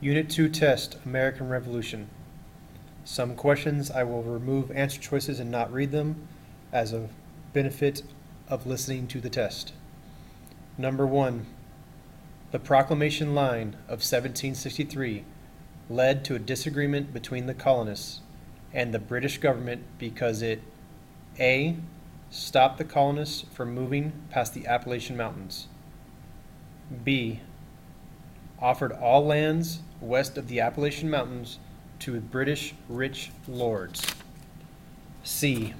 Unit 2 test, American Revolution. Some questions I will remove answer choices and not read them as a benefit of listening to the test. Number 1. The Proclamation Line of 1763 led to a disagreement between the colonists and the British government because it A. stopped the colonists from moving past the Appalachian Mountains. B. offered all lands west of the Appalachian Mountains to British rich lords. C.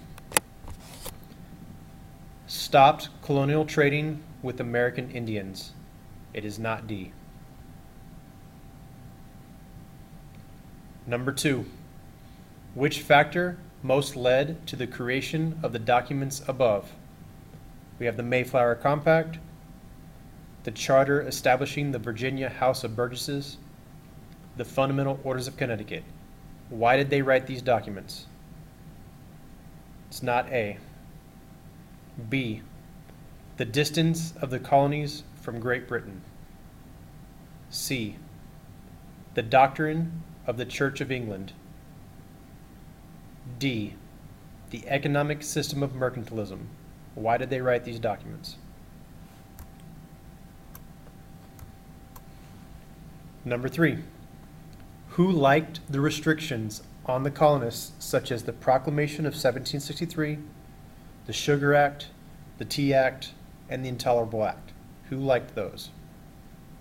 stopped colonial trading with American Indians. It is not D. Number 2. Which factor most led to the creation of the documents above? We have the Mayflower Compact, the charter establishing the Virginia House of Burgesses, the Fundamental Orders of Connecticut. Why did they write these documents? It's not A. B. The distance of the colonies from Great Britain. C. The doctrine of the Church of England. D. The economic system of mercantilism. Why did they write these documents? Number 3. Who liked the restrictions on the colonists, such as the Proclamation of 1763, the Sugar Act, the Tea Act, and the Intolerable Act? Who liked those?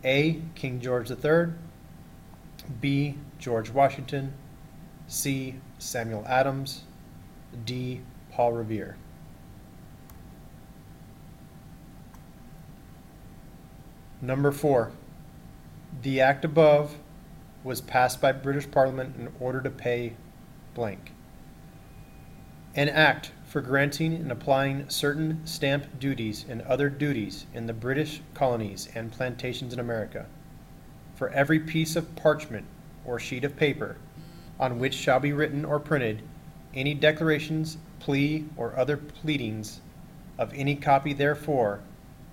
A. King George III, B. George Washington, C. Samuel Adams, D. Paul Revere. Number 4. The act above was passed by British Parliament in order to pay blank. An act for granting and applying certain stamp duties and other duties in the British colonies and plantations in America. For every piece of parchment or sheet of paper on which shall be written or printed any declarations, plea, or other pleadings of any copy therefore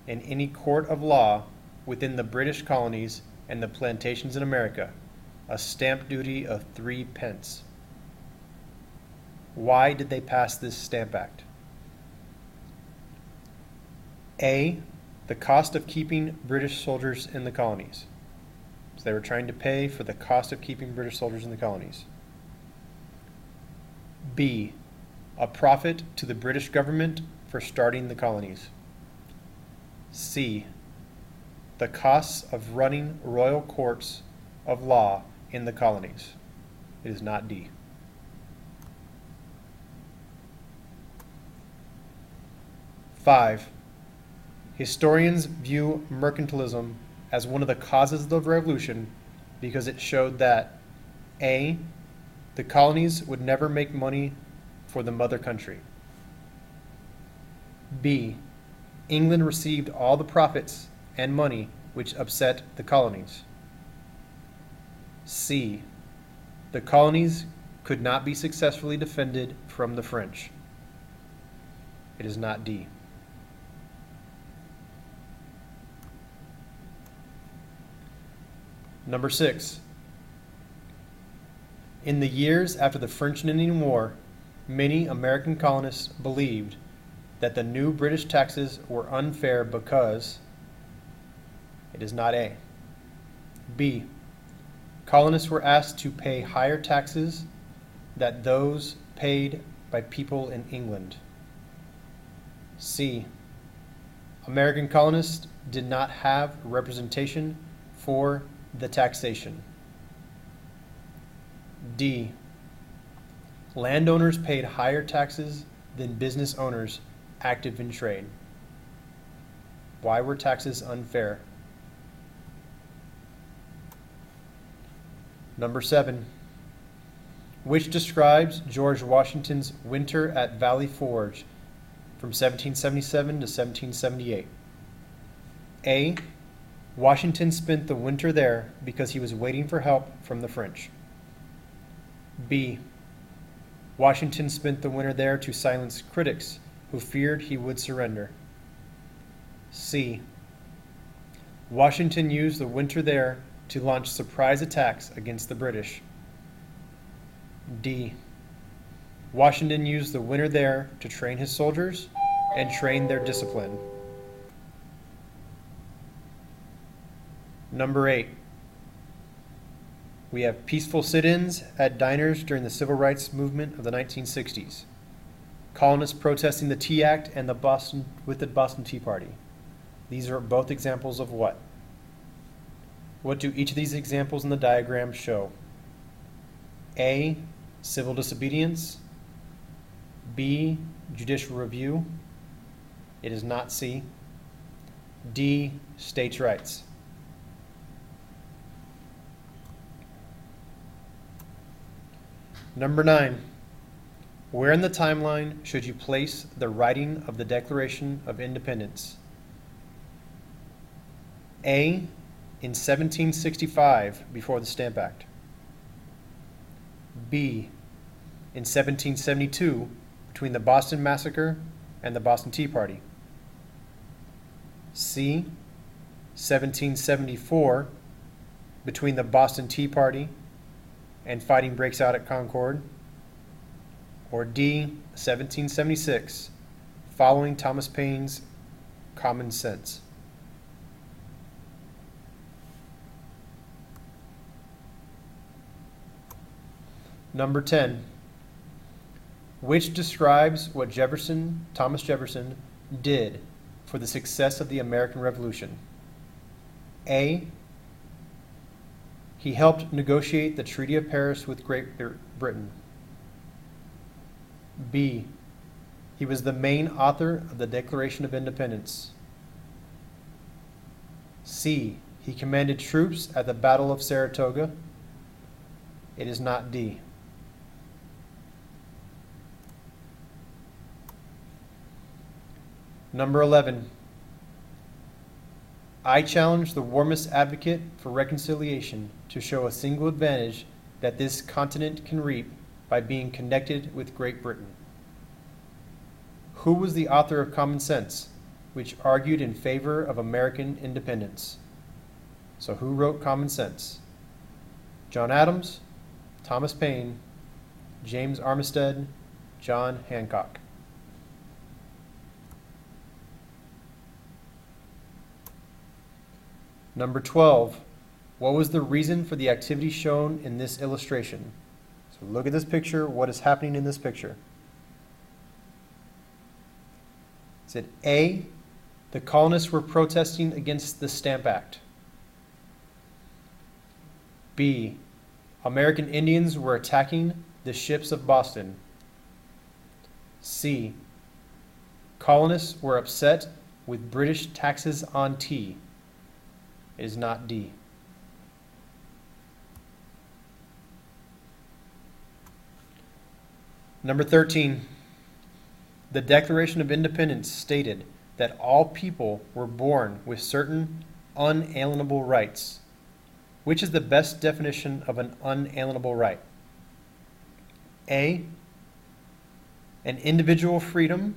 in any court of law within the British colonies and the plantations in America, a stamp duty of 3 pence. Why did they pass this Stamp Act? A. The cost of keeping British soldiers in the colonies. So they were trying to pay for the cost of keeping British soldiers in the colonies. B. A profit to the British government for starting the colonies. C. The costs of running royal courts of law in the colonies. It is not D. Five. Historians view mercantilism as one of the causes of the Revolution because it showed that A. The colonies would never make money for the mother country. B. England received all the profits and money which upset the colonies. C. The colonies could not be successfully defended from the French. It is not D. Number 6. In the years after the French and Indian War, many American colonists believed that the new British taxes were unfair because it is not A. B. Colonists were asked to pay higher taxes than those paid by people in England. C. American colonists did not have representation for the taxation. D. Landowners paid higher taxes than business owners active in trade. Why were taxes unfair? Number 7. Which describes George Washington's winter at Valley Forge from 1777 to 1778? A. Washington spent the winter there because he was waiting for help from the French. B. Washington spent the winter there to silence critics who feared he would surrender. C. Washington used the winter there to launch surprise attacks against the British? D. Washington used the winter there to train his soldiers and train their discipline. Number 8. We have peaceful sit-ins at diners during the civil rights movement of the 1960s. Colonists protesting the Tea Act and the Boston Tea Party. These are both examples of what? What do each of these examples in the diagram show? A. Civil disobedience. B. Judicial review. It is not C. D. States' rights. Number 9. Where in the timeline should you place the writing of the Declaration of Independence? A. In 1765, before the Stamp Act. B. In 1772, between the Boston Massacre and the Boston Tea Party. C. 1774, between the Boston Tea Party and fighting breaks out at Concord. Or D. 1776, following Thomas Paine's Common Sense. Number 10. Which describes what Thomas Jefferson, did for the success of the American Revolution? A. He helped negotiate the Treaty of Paris with Great Britain. B. He was the main author of the Declaration of Independence. C. He commanded troops at the Battle of Saratoga. It is not D. Number 11. I challenge the warmest advocate for reconciliation to show a single advantage that this continent can reap by being connected with Great Britain. Who was the author of Common Sense, which argued in favor of American independence? So who wrote Common Sense? John Adams, Thomas Paine, James Armistead, John Hancock. Number 12. What was the reason for the activity shown in this illustration? So look at this picture. What is happening in this picture? Is it A, the colonists were protesting against the Stamp Act? B, American Indians were attacking the ships of Boston? C, colonists were upset with British taxes on tea? It is not D. Number 13. The Declaration of Independence stated that all people were born with certain unalienable rights. Which is the best definition of an unalienable right? A, an individual freedom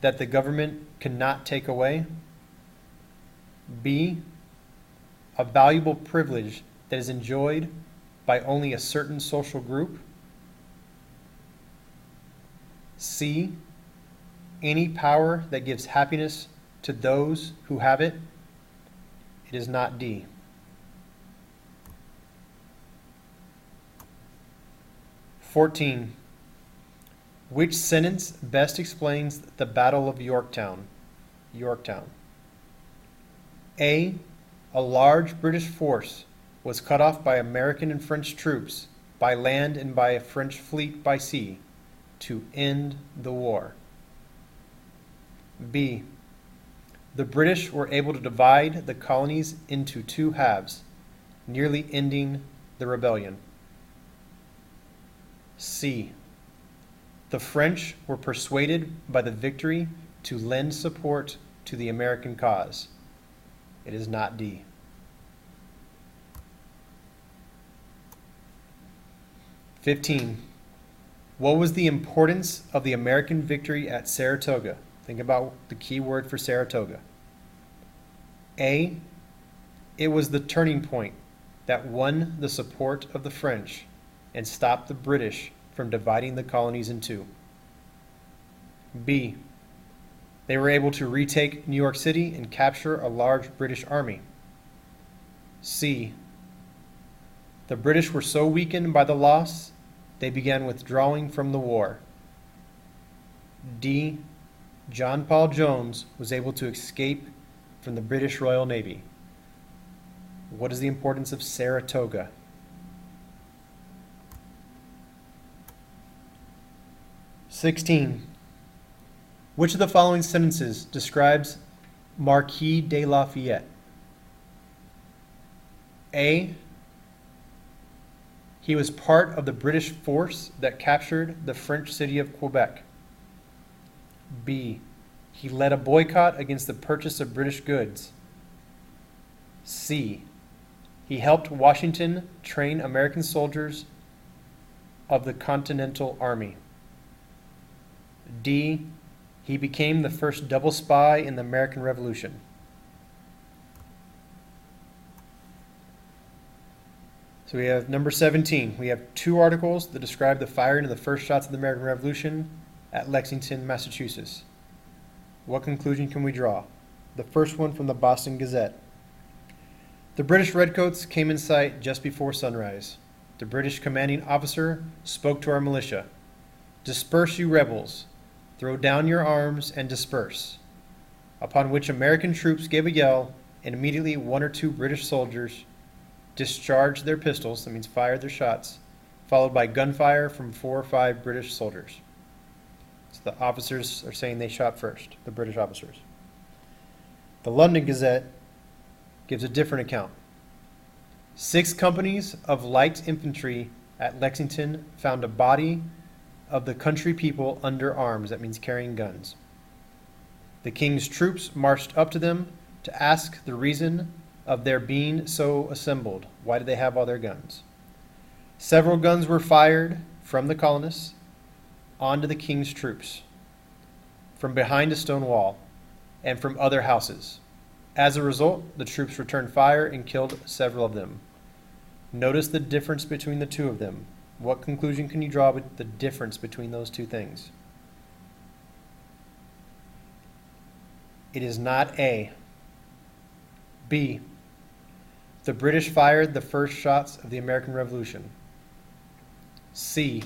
that the government cannot take away. B, a valuable privilege that is enjoyed by only a certain social group. C, any power that gives happiness to those who have it. It is not D. (14) Which sentence best explains the Battle of Yorktown? A, a large British force was cut off by American and French troops by land and by a French fleet by sea to end the war. B, the British were able to divide the colonies into two halves, nearly ending the rebellion. C, the French were persuaded by the victory to lend support to the American cause. It is not D. (15) What was the importance of the American victory at Saratoga? Think about the key word for Saratoga. A, it was the turning point that won the support of the French and stopped the British from dividing the colonies in two? B. They were able to retake New York City and capture a large British army. C. The British were so weakened by the loss, they began withdrawing from the war. D. John Paul Jones was able to escape from the British Royal Navy. What is the importance of Saratoga? (16) Which of the following sentences describes Marquis de Lafayette? A. He was part of the British force that captured the French city of Quebec. B. He led a boycott against the purchase of British goods. C. He helped Washington train American soldiers of the Continental Army. D. He became the first double spy in the American Revolution. So we have number 17. We have two articles that describe the firing of the first shots of the American Revolution at Lexington, Massachusetts. What conclusion can we draw? The first one from the Boston Gazette. The British redcoats came in sight just before sunrise. The British commanding officer spoke to our militia. "Disperse, you rebels. Throw down your arms and disperse." Upon which American troops gave a yell, and immediately one or two British soldiers discharged their pistols, that means fired their shots, followed by gunfire from 4 or 5 British soldiers. So the officers are saying they shot first, the British officers. The London Gazette gives a different account. 6 companies of light infantry at Lexington found a body of the country people under arms, that means carrying guns. The king's troops marched up to them to ask the reason of their being so assembled. Why did they have all their guns? Several guns were fired from the colonists onto the king's troops, from behind a stone wall, and from other houses. As a result, the troops returned fire and killed several of them. Notice the difference between the two of them. What conclusion can you draw with the difference between those two things? It is not A. B. The British fired the first shots of the American Revolution. C.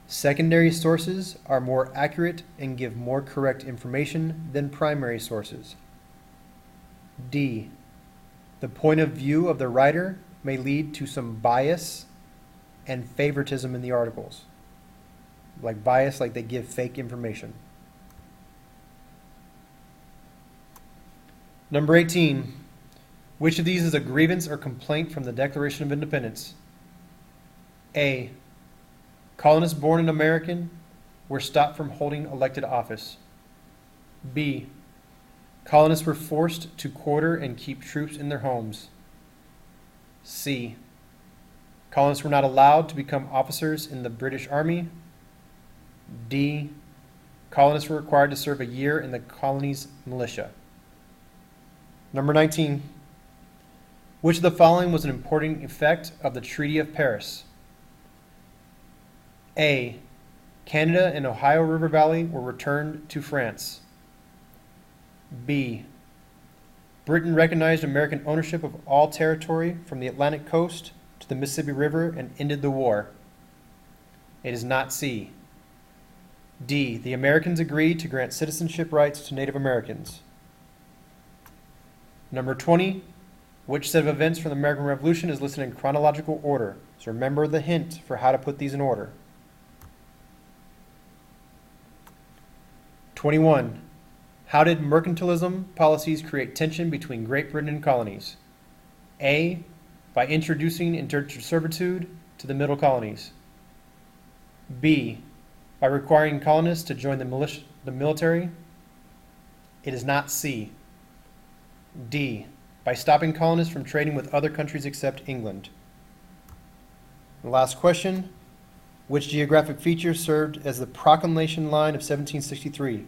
Secondary sources are more accurate and give more correct information than primary sources. D. The point of view of the writer may lead to some bias and favoritism in the articles. Like bias, like they give fake information. Number 18. Which of these is a grievance or complaint from the Declaration of Independence? A. Colonists born in America were stopped from holding elected office. B. Colonists were forced to quarter and keep troops in their homes. C. Colonists were not allowed to become officers in the British Army. D. Colonists were required to serve a year in the colony's militia. Number 19. Which of the following was an important effect of the Treaty of Paris? A. Canada and Ohio River Valley were returned to France. B. Britain recognized American ownership of all territory from the Atlantic coast to the Mississippi River and ended the war. It is not C. D. The Americans agreed to grant citizenship rights to Native Americans. Number 20. Which set of events from the American Revolution is listed in chronological order? So remember the hint for how to put these in order. 21. How did mercantilism policies create tension between Great Britain and colonies? A. By introducing indentured servitude to the middle colonies. B. By requiring colonists to join the military. It is not C. D. By stopping colonists from trading with other countries except England. The last question. Which geographic feature served as the proclamation line of 1763?